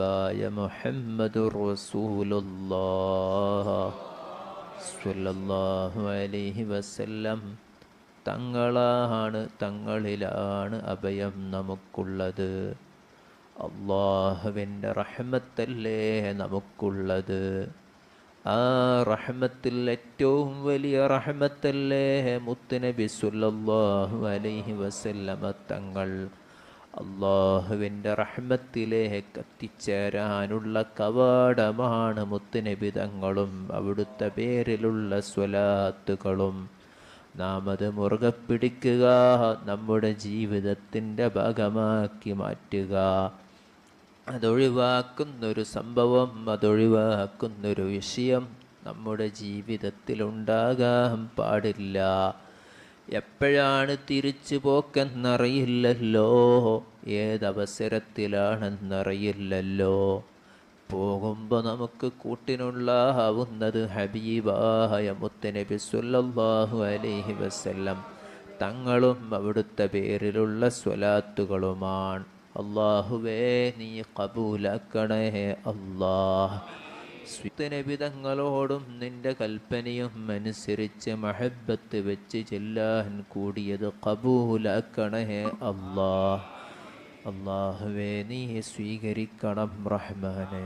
ഹബീബായ മുഹമ്മദുർ റസൂലുള്ളാഹ് സ്വല്ലല്ലാഹു അലൈഹി വസല്ലം തങ്ങളിലാണ് അഭയം നമുക്കുള്ളത്. അള്ളാഹുവിൻ്റെ റഹ്മത്തല്ലേ നമുക്കുള്ളത്. ആ റഹ്മത്തിൽ ഏറ്റവും വലിയ റഹ്മത്തല്ലേ മുത്തുനബി സ്വല്ലല്ലാഹു അലൈഹി വസല്ലമ തങ്ങൾ. അള്ളാഹുവിൻ്റെ റഹ്മത്തിലേക്ക് എത്തിച്ചേരാനുള്ള കവാടമാണ് മുത്തുനബി തങ്ങളും അവിടുത്തെ പേരിലുള്ള സ്വലാത്തുകളും. നാം അത് മുറുകെ പിടിക്കുക, നമ്മുടെ ജീവിതത്തിൻ്റെ ഭാഗമാക്കി മാറ്റുക. അതൊഴിവാക്കുന്നൊരു സംഭവം, അതൊഴിവാക്കുന്നൊരു വിഷയം നമ്മുടെ ജീവിതത്തിലുണ്ടാകാൻ പാടില്ല. എപ്പോഴാണ് തിരിച്ചു പോക്കെന്നറിയില്ലല്ലോ, ഏതവസരത്തിലാണെന്നറിയില്ലല്ലോ. പോകുമ്പോൾ നമുക്ക് കൂട്ടിനുള്ളാവുന്നത് ഹബീബായ മുത്തുനബി സ്വല്ലല്ലാഹു അലൈഹി വസല്ലം തങ്ങളും അവിടുത്തെ പേരിലുള്ള സ്വലാത്തുകളുമാണ്. അള്ളാഹുവേ നീ കബൂലാക്കണേ അല്ലാഹ്. മുത്തുനബി തങ്ങളോടും നിന്റെ കൽപ്പനയും അനുസരിച്ച് മഹബത്ത് വെച്ച് ചെല്ലാൻ കൂടിയത് കബൂലാക്കണേ അല്ലാഹ്. അള്ളാഹുവേ നീ സ്വീകരിക്കണം റഹ്മാനേ.